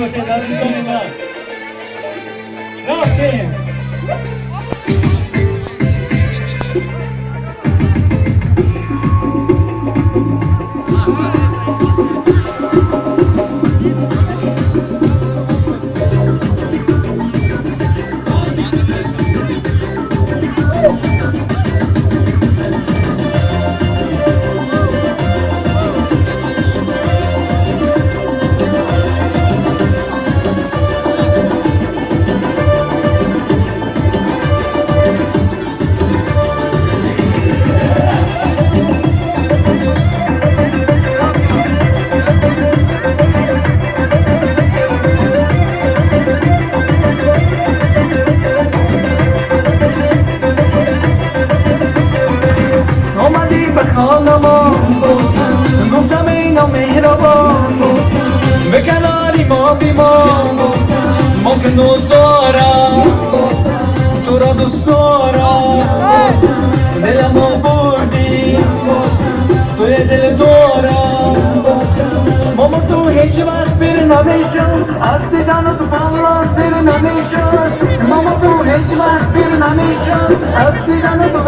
باشه. دست میکنیم من رفتیم. گفتم اینا مهربان به کناری ما بیمان ما که نوزارم تو را دوست دارم دلم آوردی توی دل دارم ماما تو هیچ وقت بیر نمیشن از دیدن تو فلا سیر نمیشن ماما تو هیچ وقت بیر نمیشن از دیدن تو